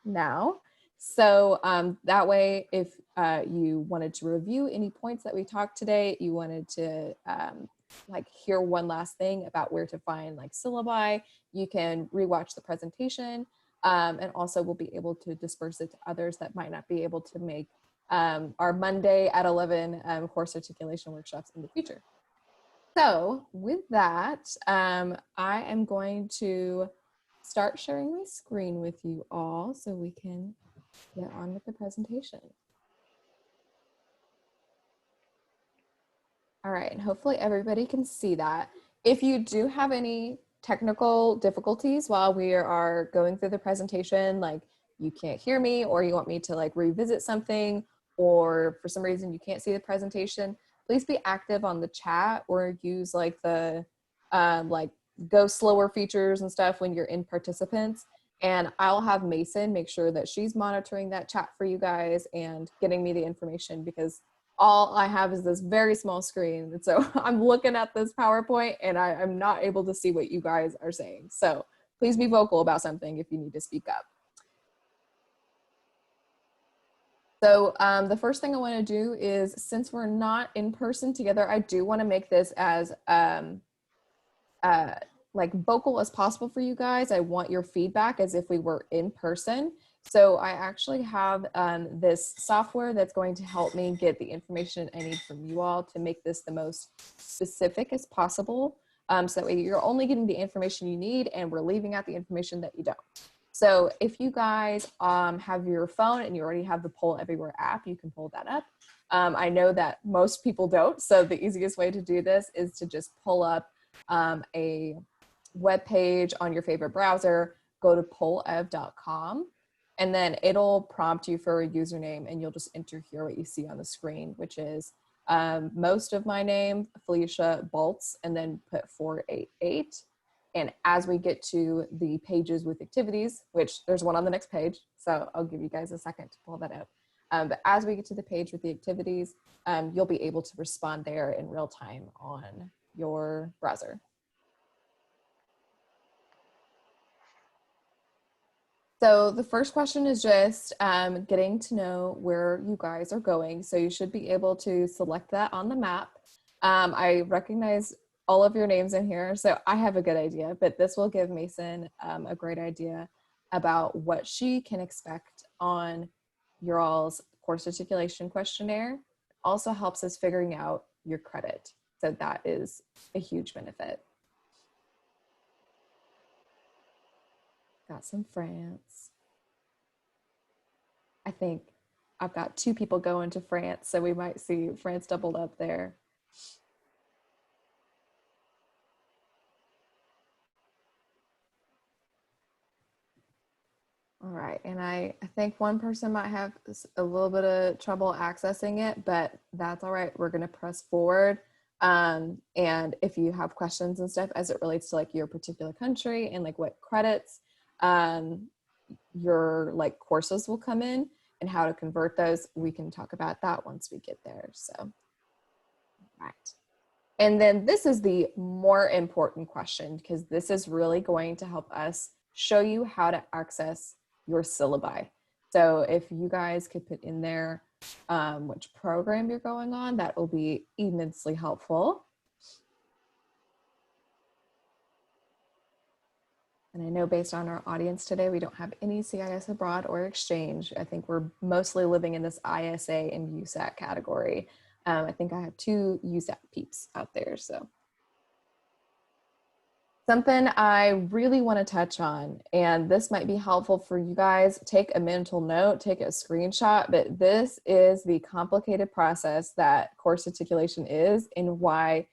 now. So that way, if you wanted to review any points that we talked today, you wanted to like hear one last thing about where to find like syllabi, you can rewatch the presentation, and also we'll be able to disperse it to others that might not be able to make our Monday at 11 course articulation workshops in the future. So with that, I am going to start sharing my screen with you all so we can get on with the presentation. All right, and hopefully everybody can see that. If you do have any technical difficulties while we are going through the presentation, like you can't hear me or you want me to like revisit something, or for some reason you can't see the presentation, please be active on the chat or use like the like go slower features and stuff when you're in participants. And I'll have Mason make sure that she's monitoring that chat for you guys and getting me the information, because all I have is this very small screen. And so I'm looking at this PowerPoint and I'm not able to see what you guys are saying. So please be vocal about something if you need to speak up. So the first thing I want to do is, since we're not in person together, I do want to make this as like vocal as possible for you guys. I want your feedback as if we were in person. So I actually have this software that's going to help me get the information I need from you all to make this the most specific as possible. So that way you're only getting the information you need and we're leaving out the information that you don't. So if you guys have your phone and you already have the Poll Everywhere app, you can pull that up. I know that most people don't, so the easiest way to do this is to just pull up a web page on your favorite browser, go to pollev.com, and then it'll prompt you for a username, and you'll just enter here what you see on the screen, which is most of my name, Felicia Baltz, and then put 488. And as we get to the pages with activities, which there's one on the next page, so I'll give you guys a second to pull that up. But as we get to the page with the activities, you'll be able to respond there in real time on your browser. So the first question is just getting to know where you guys are going. So you should be able to select that on the map. I recognize all of your names in here, so I have a good idea, but this will give Mason a great idea about what she can expect on your all's course articulation questionnaire. It also helps us figuring out your credit. So that is a huge benefit. Got some France. I think I've got 2 people going to France, so we might see France doubled up there. All right, and I think one person might have a little bit of trouble accessing it, but that's all right. We're gonna press forward. And if you have questions and stuff as it relates to like your particular country and like what credits your like courses will come in and how to convert those, we can talk about that once we get there. So, all right. And then this is the more important question, because this is really going to help us show you how to access your syllabi. So if you guys could put in there which program you're going on, that will be immensely helpful. And I know based on our audience today, we don't have any CIS abroad or exchange. I think we're mostly living in this ISA and USAC category. I think I have 2 USAC peeps out there, so. Something I really want to touch on, and this might be helpful for you guys, take a mental note, take a screenshot, but this is the complicated process that course articulation is, and why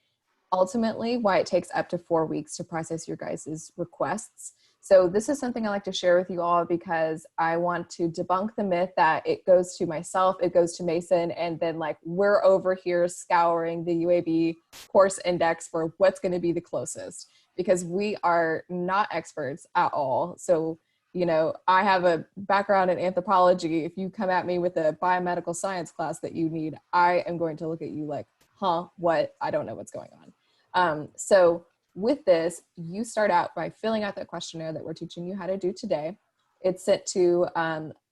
ultimately why it takes up to 4 weeks to process your guys' requests. So this is something I like to share with you all because I want to debunk the myth that it goes to myself, it goes to Mason, and then like we're over here scouring the UAB course index for what's going to be the closest, because we are not experts at all. So, you know, I have a background in anthropology. If you come at me with a biomedical science class that you need, I am going to look at you like, huh, what? I don't know what's going on. So with this, you start out by filling out that questionnaire that we're teaching you how to do today. It's sent to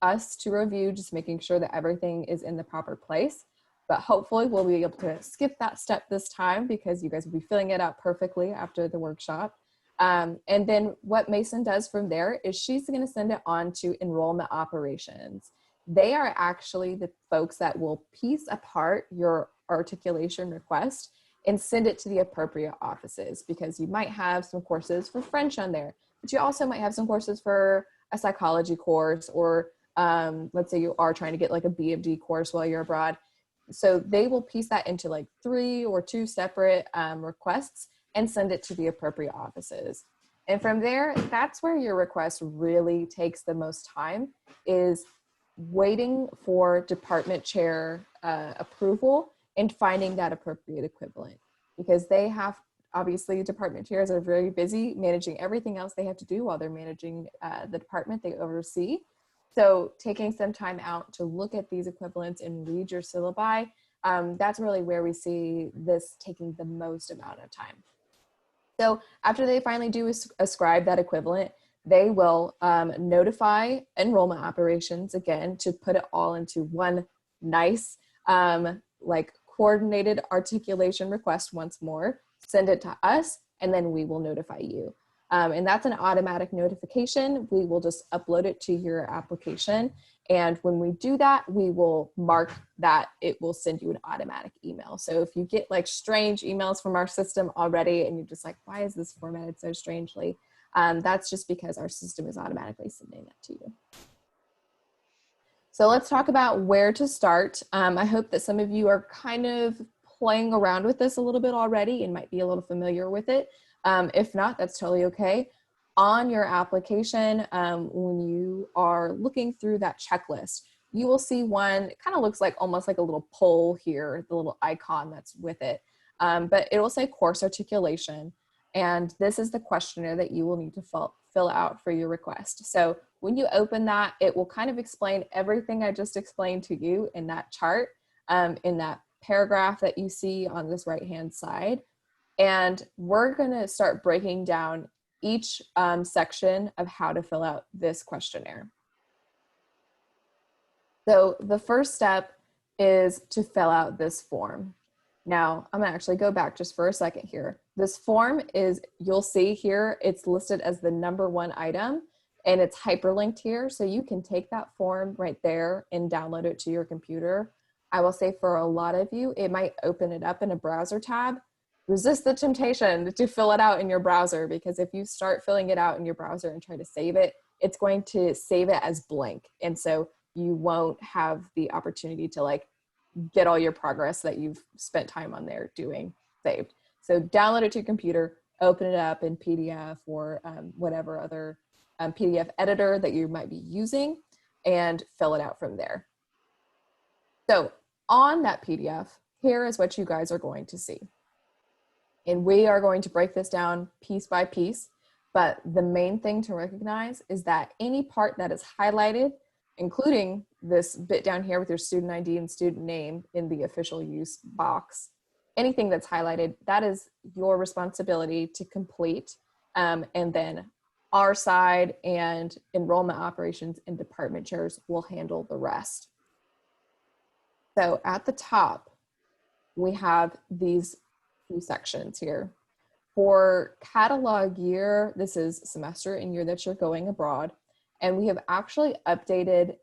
us to review, just making sure that everything is in the proper place. But hopefully we'll be able to skip that step this time because you guys will be filling it out perfectly after the workshop. And then what Mason does from there is she's going to send it on to enrollment operations. They are actually the folks that will piece apart your articulation request and send it to the appropriate offices, because you might have some courses for French on there, but you also might have some courses for a psychology course, or let's say you are trying to get like a BFD course while you're abroad. So they will piece that into like 3 or 2 separate requests and send it to the appropriate offices. And from there, that's where your request really takes the most time, is waiting for department chair approval and finding that appropriate equivalent, because they have, obviously department chairs are very busy managing everything else they have to do while they're managing the department they oversee. So taking some time out to look at these equivalents and read your syllabi, that's really where we see this taking the most amount of time. So after they finally do ascribe that equivalent, they will notify enrollment operations again to put it all into one nice like coordinated articulation request once more, send it to us, and then we will notify you. And that's an automatic notification. We will just upload it to your application. And when we do that, we will mark that it will send you an automatic email. So if you get like strange emails from our system already and you're just like, why is this formatted so strangely? That's just because our system is automatically sending that to you. So let's talk about where to start. I hope that some of you are kind of playing around with this a little bit already and might be a little familiar with it. If not, that's totally okay. On your application, when you are looking through that checklist, you will see one, it kind of looks like almost like a little poll here, the little icon that's with it. But it will say course articulation. And this is the questionnaire that you will need to fill out for your request. So when you open that, it will kind of explain everything I just explained to you in that chart, in that paragraph that you see on this right-hand side. And we're gonna start breaking down each section of how to fill out this questionnaire. So the first step is to fill out this form. Now, I'm gonna actually go back just for a second here. This form is, you'll see here, it's listed as the #1 item and it's hyperlinked here. So you can take that form right there and download it to your computer. I will say for a lot of you, it might open it up in a browser tab. Resist the temptation to fill it out in your browser, because if you start filling it out in your browser and try to save it, it's going to save it as blank. And so you won't have the opportunity to like get all your progress that you've spent time on there doing saved. So download it to your computer, open it up in PDF or whatever other PDF editor that you might be using, and fill it out from there. So on that PDF, here is what you guys are going to see. And we are going to break this down piece by piece, but the main thing to recognize is that any part that is highlighted, including this bit down here with your student ID and student name in the official use box, anything that's highlighted, that is your responsibility to complete. And then our side and enrollment operations and department chairs will handle the rest. So at the top, we have these few sections here. For catalog year, this is semester and year that you're going abroad. And we have actually updated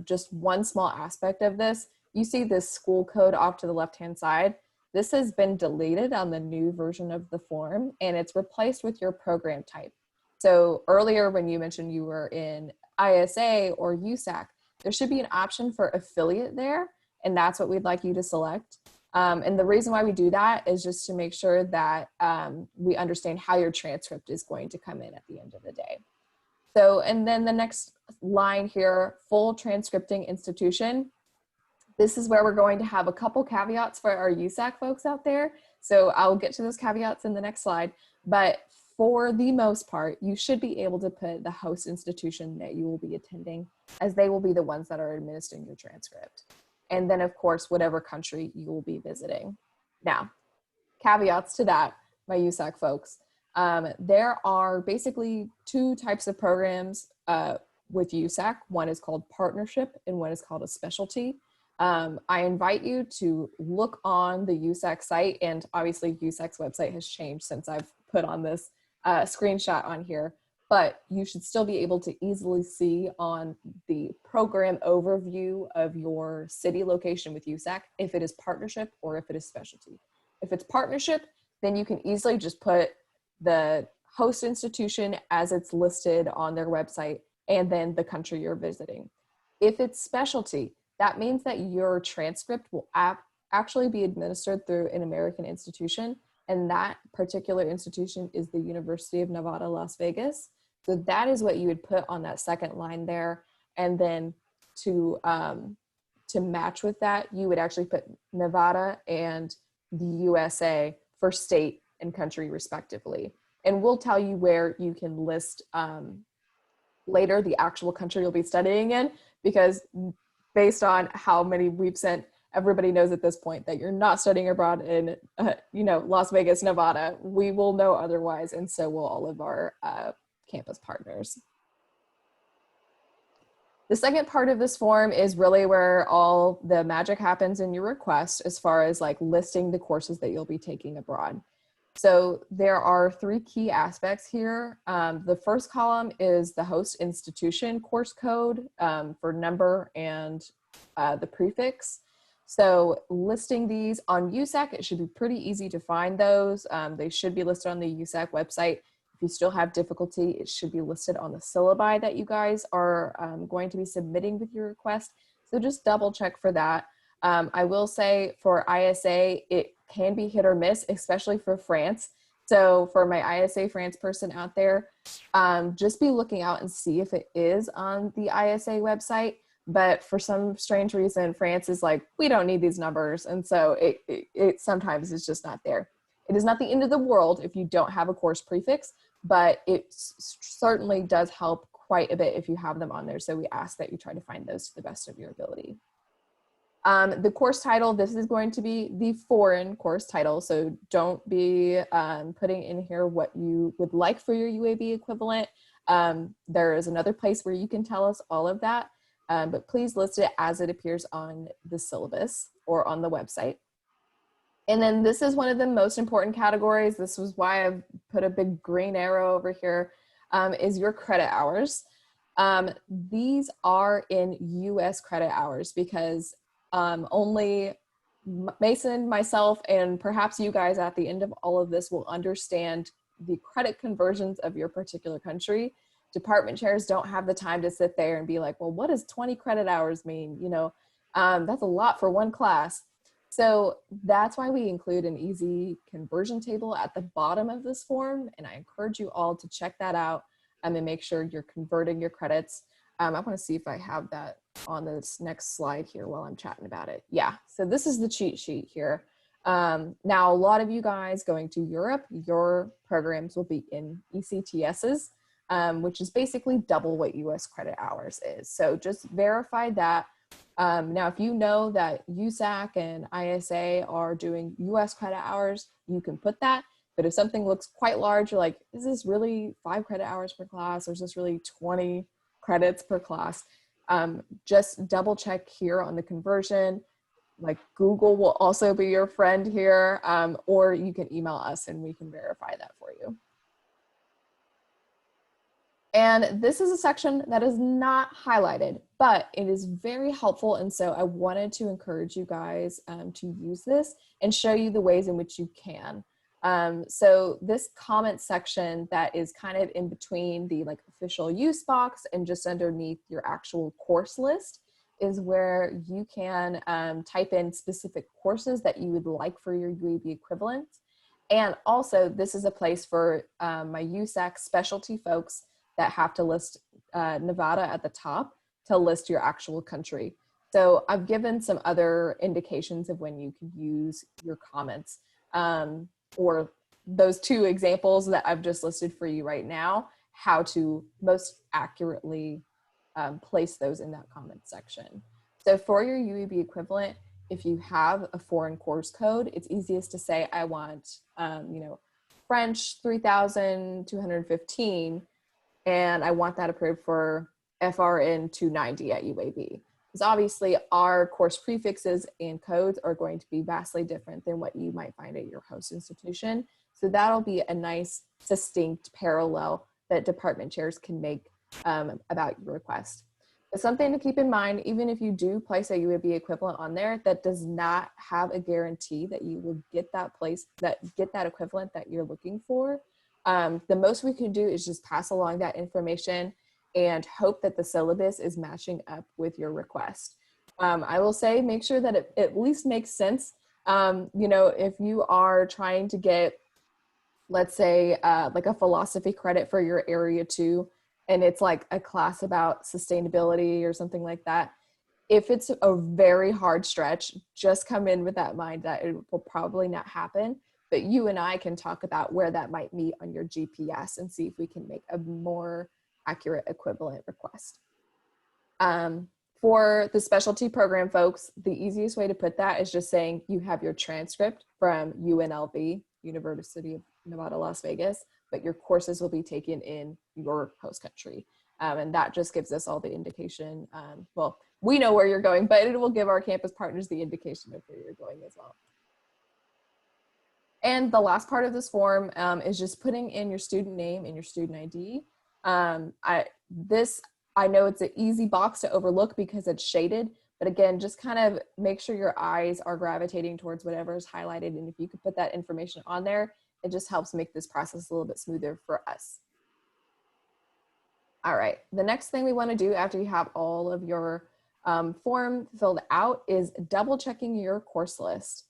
just one small aspect of this. You see this school code off to the left-hand side. This has been deleted on the new version of the form, and it's replaced with your program type. So earlier when you mentioned you were in ISA or USAC, there should be an option for affiliate there, and that's what we'd like you to select. And the reason why we do that is just to make sure that we understand how your transcript is going to come in at the end of the day. So, and then the next line here, full transcripting institution. This is where we're going to have a couple caveats for our USAC folks out there. So I'll get to those caveats in the next slide, but for the most part, you should be able to put the host institution that you will be attending, as they will be the ones that are administering your transcript. And then of course, whatever country you will be visiting. Now, caveats to that, my USAC folks. There are basically 2 types of programs with USAC. One is called partnership and one is called a specialty. I invite you to look on the USAC site, and obviously USAC's website has changed since I've put on this screenshot on here, but you should still be able to easily see on the program overview of your city location with USAC if it is partnership or if it is specialty. If it's partnership, then you can easily just put the host institution as it's listed on their website and then the country you're visiting. If it's specialty, that means that your transcript will actually be administered through an American institution, and that particular institution is the University of Nevada, Las Vegas. So that is what you would put on that second line there. And then to match with that, you would actually put Nevada and the USA for state and country respectively. And we'll tell you where you can list later the actual country you'll be studying in, because based on how many we've sent, everybody knows at this point that you're not studying abroad in, Las Vegas, Nevada. We will know otherwise, and so will all of our campus partners. The second part of this form is really where all the magic happens in your request as far as like listing the courses that you'll be taking abroad. So there are three key aspects here. The first column is the host institution course code for number and the prefix. So listing these on USAC, it should be pretty easy to find those. They should be listed on the USAC website. If you still have difficulty, it should be listed on the syllabi that you guys are going to be submitting with your request. So just double check for that. I will say for ISA, it can be hit or miss, especially for France. So for my ISA France person out there, just be looking out and see if it is on the ISA website. But for some strange reason, France is like, we don't need these numbers. And so it sometimes is just not there. It is not the end of the world if you don't have a course prefix, but it certainly does help quite a bit if you have them on there. So we ask that you try to find those to the best of your ability. The course title, this is going to be the foreign course title. So don't be putting in here what you would like for your UAB equivalent. There is another place where you can tell us all of that, but please list it as it appears on the syllabus or on the website. And then this is one of the most important categories. This was why I've put a big green arrow over here, is your credit hours. These are in US credit hours because only Mason, myself, and perhaps you guys at the end of all of this will understand the credit conversions of your particular country. Department chairs don't have the time to sit there and be like, well, what does 20 credit hours mean? That's a lot for one class. So that's why we include an easy conversion table at the bottom of this form. And I encourage you all to check that out and make sure you're converting your credits. I want to see if I have that on this next slide here while I'm chatting about it. Yeah, so this is the cheat sheet here. Now, a lot of you guys going to Europe, your programs will be in ECTSs, which is basically double what US credit hours is. So just verify that. Now, if you know that USAC and ISA are doing US credit hours, you can put that. But if something looks quite large, you're like, is this really 5 credit hours per class, or is this really 20 credits per class? Just double check here on the conversion. Like Google will also be your friend here, or you can email us and we can verify that for you. And this is a section that is not highlighted, but it is very helpful. And so I wanted to encourage you guys to use this and show you the ways in which you can. So this comment section that is kind of in between the like official use box and just underneath your actual course list is where you can type in specific courses that you would like for your UEB equivalent. And also this is a place for my USAC specialty folks that have to list Nevada at the top to list your actual country. So I've given some other indications of when you can use your comments, or those 2 examples that I've just listed for you right now, how to most accurately place those in that comment section. So for your UEB equivalent, if you have a foreign course code, it's easiest to say, I want, French 3,215, and I want that approved for FRN 290 at UAB. Because obviously our course prefixes and codes are going to be vastly different than what you might find at your host institution. So that'll be a nice distinct parallel that department chairs can make about your request. But something to keep in mind, even if you do place a UEB equivalent on there, that does not have a guarantee that you will get that equivalent that you're looking for. The most we can do is just pass along that information and hope that the syllabus is matching up with your request. I will say, make sure that it at least makes sense. You know, if you are trying to get, let's say, like a philosophy credit for your area 2, and it's like a class about sustainability or something like that, if it's a very hard stretch, just come in with that mind that it will probably not happen. But you and I can talk about where that might meet on your GPS and see if we can make a more accurate equivalent request. For the specialty program folks, the easiest way to put that is just saying you have your transcript from UNLV, University of Nevada, Las Vegas, but your courses will be taken in your host country. And that just gives us all the indication. Well, we know where you're going, but it will give our campus partners the indication of where you're going as well. And the last part of this form is just putting in your student name and your student ID. I know it's an easy box to overlook because it's shaded, but again, just kind of make sure your eyes are gravitating towards whatever is highlighted. And if you could put that information on there, it just helps make this process a little bit smoother for us. All right, the next thing we want to do after you have all of your form filled out is double checking your course list.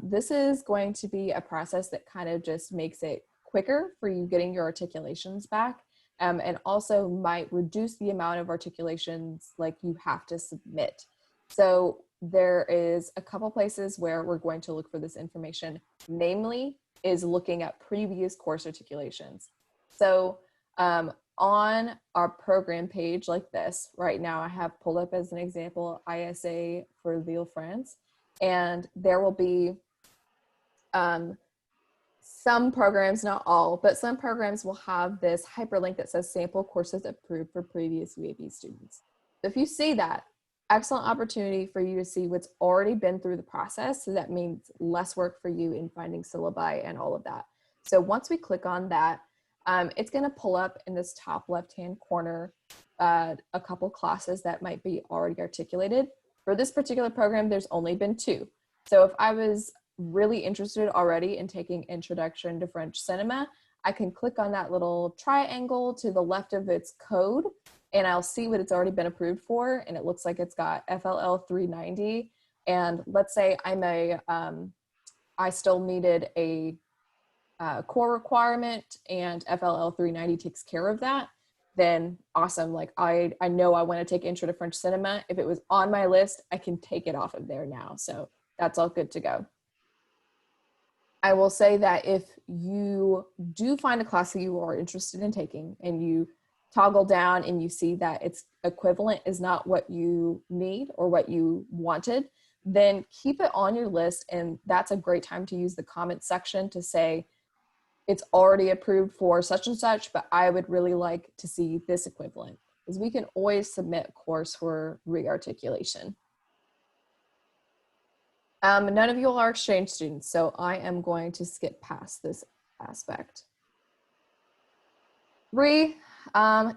This is going to be a process that kind of just makes it quicker for you getting your articulations back, and also might reduce the amount of articulations like you have to submit. So there is a couple places where we're going to look for this information, namely is looking at previous course articulations. So on our program page like this, right now I have pulled up as an example ISA for Lille, France, and there will be some programs, not all, but some programs will have this hyperlink that says sample courses approved for previous UAB students. If you see that, excellent opportunity for you to see what's already been through the process. So that means less work for you in finding syllabi and all of that. So once we click on that, it's going to pull up in this top left-hand corner a couple classes that might be already articulated. For this particular program, there's only been 2. So if I was really interested already in taking Introduction to French Cinema, I can click on that little triangle to the left of its code, and I'll see what it's already been approved for. And it looks like it's got FLL 390. And let's say I still needed a core requirement and FLL 390 takes care of that, then awesome. Like I know I want to take Intro to French Cinema. If it was on my list, I can take it off of there now. So that's all good to go. I will say that if you do find a class that you are interested in taking and you toggle down and you see that its equivalent is not what you need or what you wanted, then keep it on your list. And that's a great time to use the comment section to say, it's already approved for such and such, but I would really like to see this equivalent, because we can always submit a course for rearticulation. None of you are exchange students, so I am going to skip past this aspect. 3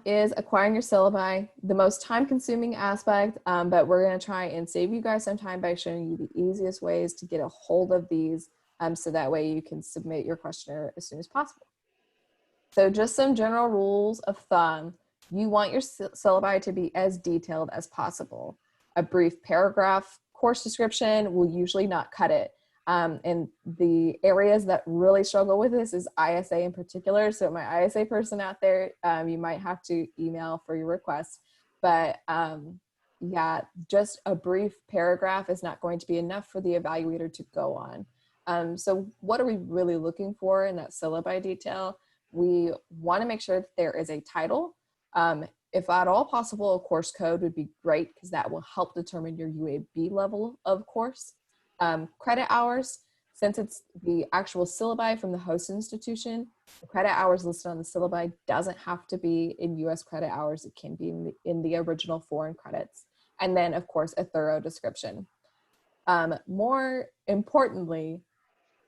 is acquiring your syllabi, the most time-consuming aspect, but we're going to try and save you guys some time by showing you the easiest ways to get a hold of these, so that way you can submit your questionnaire as soon as possible. So just some general rules of thumb. You want your syllabi to be as detailed as possible. A brief paragraph course description will usually not cut it. And the areas that really struggle with this is ISA in particular. So my ISA person out there, you might have to email for your request. But yeah, just a brief paragraph is not going to be enough for the evaluator to go on. So what are we really looking for in that syllabi detail? We want to make sure that there is a title. If at all possible, a course code would be great because that will help determine your UAB level of course. Credit hours. Since it's the actual syllabi from the host institution, the credit hours listed on the syllabi doesn't have to be in US credit hours. It can be in the original foreign credits. And then, of course, a thorough description. More importantly,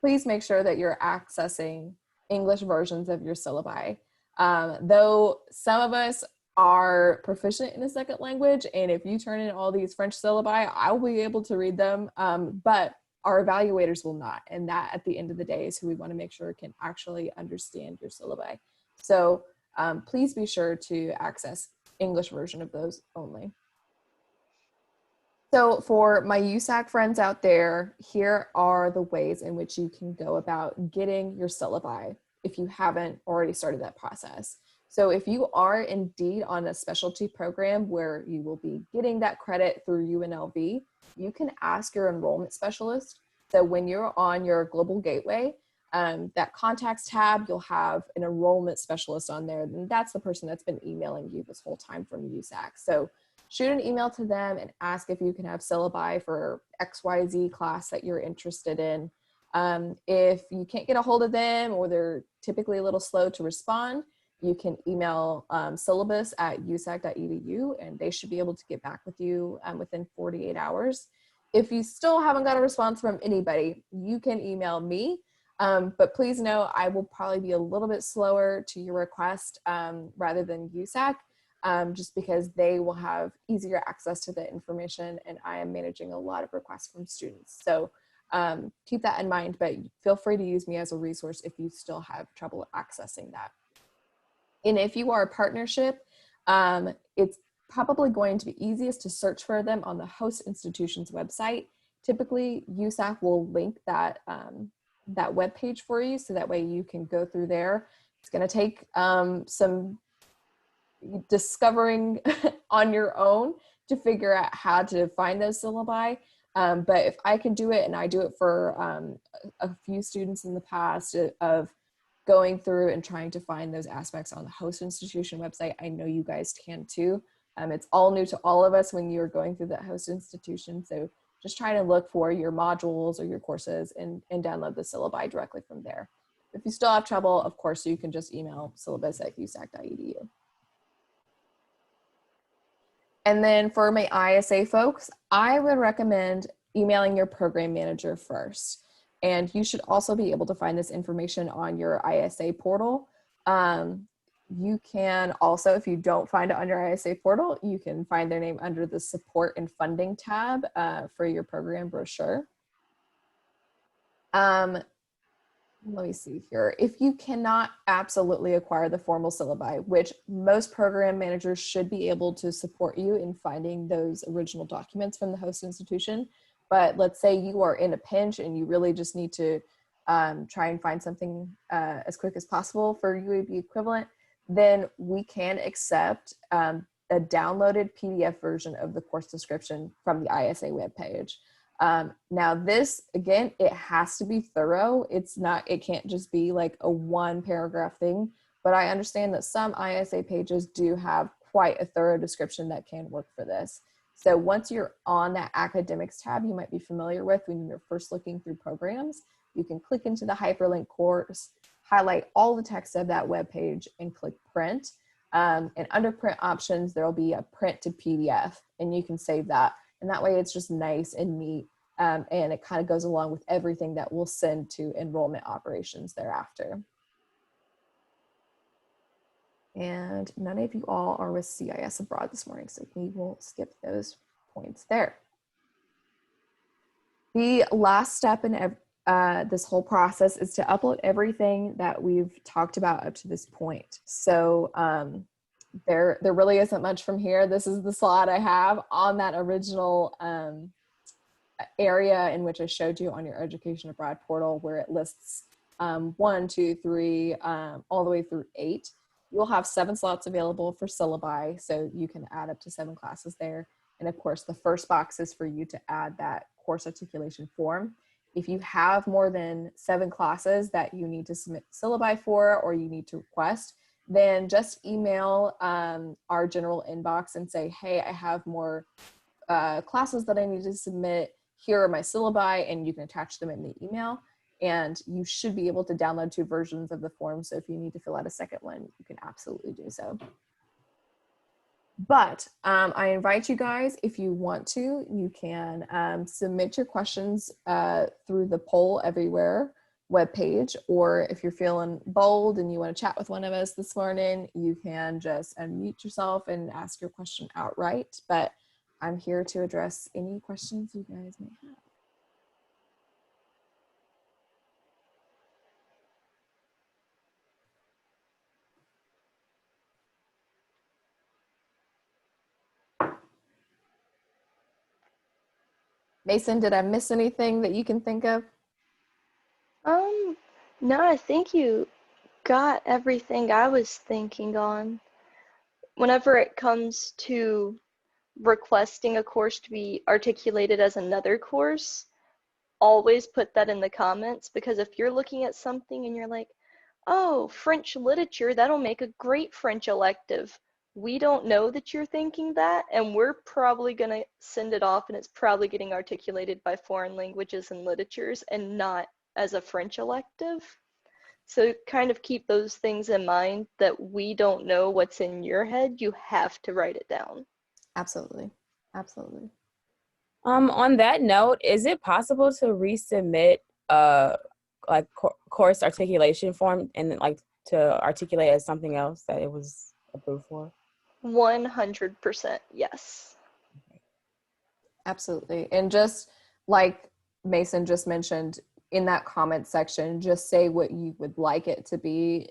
please make sure that you're accessing English versions of your syllabi. Though some of us are proficient in a second language, and if you turn in all these French syllabi, I'll be able to read them, but our evaluators will not. And that, at the end of the day, is who we want to make sure can actually understand your syllabi. So please be sure to access English version of those only. So for my USAC friends out there, here are the ways in which you can go about getting your syllabi if you haven't already started that process. So if you are indeed on a specialty program where you will be getting that credit through UNLV, you can ask your enrollment specialist. So when you're on your global gateway, that contacts tab, you'll have an enrollment specialist on there, and that's the person that's been emailing you this whole time from USAC. So shoot an email to them and ask if you can have syllabi for XYZ class that you're interested in. If you can't get a hold of them, or they're typically a little slow to respond, you can email syllabus@usac.edu, and they should be able to get back with you within 48 hours. If you still haven't got a response from anybody, you can email me. But please know I will probably be a little bit slower to your request rather than USAC. Just because they will have easier access to the information, and I am managing a lot of requests from students. So keep that in mind, but feel free to use me as a resource if you still have trouble accessing that. And if you are a partnership, it's probably going to be easiest to search for them on the host institution's website. Typically, USAC will link that, that web page for you, so that way you can go through there. It's going to take some discovering on your own to figure out how to find those syllabi. But if I can do it, and I do it for a few students in the past of going through and trying to find those aspects on the host institution website, I know you guys can too. It's all new to all of us when you're going through that host institution. So just try to look for your modules or your courses and download the syllabi directly from there. If you still have trouble, of course, you can just email syllabus@usac.edu. And then for my ISA folks, I would recommend emailing your program manager first. And you should also be able to find this information on your ISA portal. You can also, if you don't find it on your ISA portal, you can find their name under the support and funding tab for your program brochure. Let me see here. If you cannot absolutely acquire the formal syllabi, which most program managers should be able to support you in finding those original documents from the host institution. But let's say you are in a pinch and you really just need to try and find something as quick as possible for UEB equivalent, then we can accept a downloaded PDF version of the course description from the ISA webpage. Now this, again, it has to be thorough. It can't just be like a one paragraph thing, but I understand that some ISA pages do have quite a thorough description that can work for this. So once you're on that academics tab you might be familiar with when you're first looking through programs, you can click into the hyperlink course, highlight all the text of that web page and click print. And under print options, there'll be a print to PDF, and you can save that. And that way it's just nice and neat. And it kind of goes along with everything that we'll send to enrollment operations thereafter. And none of you all are with CIS Abroad this morning, so we will skip those points there. The last step in this whole process is to upload everything that we've talked about up to this point. So there really isn't much from here. This is the slide I have on that original area in which I showed you on your Education Abroad portal, where it lists 1, 2, 3, all the way through 8. You'll have 7 slots available for syllabi, so you can add up to 7 classes there. And of course, the first box is for you to add that course articulation form. If you have more than 7 classes that you need to submit syllabi for, or you need to request, then just email our general inbox and say, hey, I have more classes that I need to submit. Here are my syllabi, and you can attach them in the email. And you should be able to download 2 versions of the form. So if you need to fill out a second one, you can absolutely do so. But I invite you guys, if you want to, you can submit your questions through the Poll Everywhere webpage, or if you're feeling bold and you want to chat with one of us this morning, you can just unmute yourself and ask your question outright. But I'm here to address any questions you guys may have. Mason, did I miss anything that you can think of? No, I think you got everything I was thinking on. Whenever it comes to requesting a course to be articulated as another course, always put that in the comments, because if you're looking at something and you're like, oh, French literature, that'll make a great French elective. We don't know that you're thinking that, and we're probably going to send it off, and it's probably getting articulated by foreign languages and literatures and not as a French elective. So kind of keep those things in mind, that we don't know what's in your head. You have to write it down. Absolutely. Absolutely. On that note, is it possible to resubmit like course articulation form and like to articulate as something else that it was approved for? 100% yes. Absolutely. And just like Mason just mentioned, in that comment section, just say what you would like it to be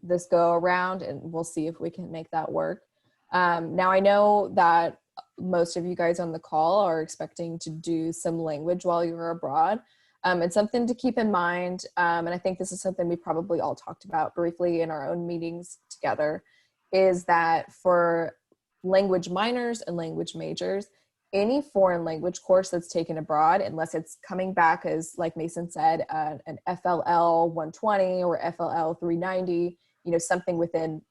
this go around, and we'll see if we can make that work. Now, I know that most of you guys on the call are expecting to do some language while you're abroad. And something to keep in mind, and I think this is something we probably all talked about briefly in our own meetings together, is that for language minors and language majors, any foreign language course that's taken abroad, unless it's coming back as, like Mason said, an FLL 120 or FLL 390, you know, something within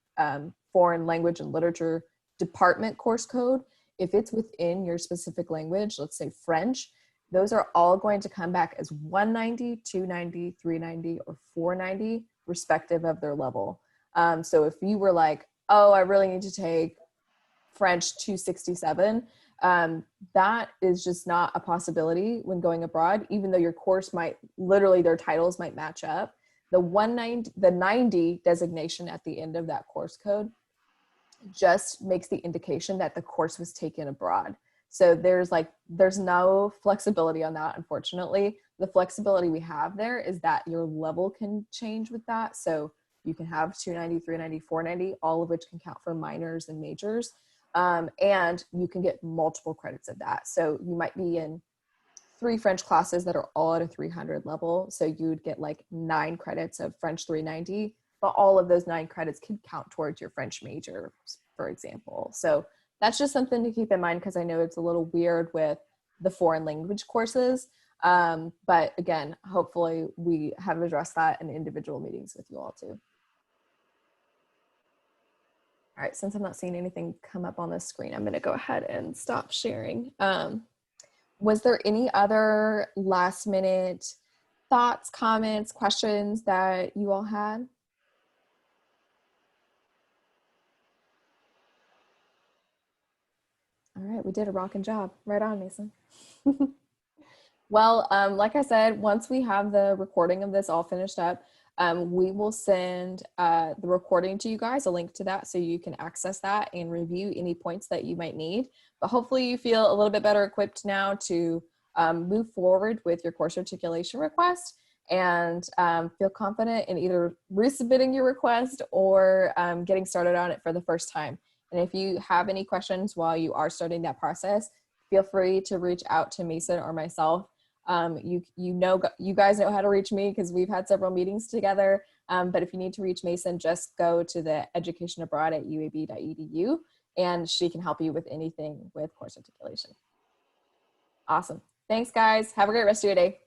foreign language and literature department course code, if it's within your specific language, let's say French, those are all going to come back as 190, 290, 390, or 490, respective of their level. So if you were like, oh, I really need to take French 267, that is just not a possibility when going abroad, even though your course might, literally their titles might match up. The 90 designation at the end of that course code just makes the indication that the course was taken abroad. So there's no flexibility on that, unfortunately. The flexibility we have there is that your level can change with that. So you can have 290, 390, 490, all of which can count for minors and majors. And you can get multiple credits of that. So you might be in 3 French classes that are all at a 300 level. So you would get like 9 credits of French 390, but all of those 9 credits can count towards your French major, for example. So that's just something to keep in mind, because I know it's a little weird with the foreign language courses. But again, hopefully we have addressed that in individual meetings with you all too. All right, since I'm not seeing anything come up on the screen, I'm gonna go ahead and stop sharing. Was there any other last minute thoughts, comments, questions that you all had? All right, we did a rocking job. Right on, Mason. Well, like I said, once we have the recording of this all finished up, we will send the recording to you guys, a link to that, so you can access that and review any points that you might need. But hopefully you feel a little bit better equipped now to move forward with your course articulation request, and feel confident in either resubmitting your request or getting started on it for the first time. And if you have any questions while you are starting that process, feel free to reach out to Mason or myself. You guys know how to reach me because we've had several meetings together. But if you need to reach Mason, just go to the educationabroad@uab.edu, and she can help you with anything with course articulation. Awesome. Thanks, guys. Have a great rest of your day.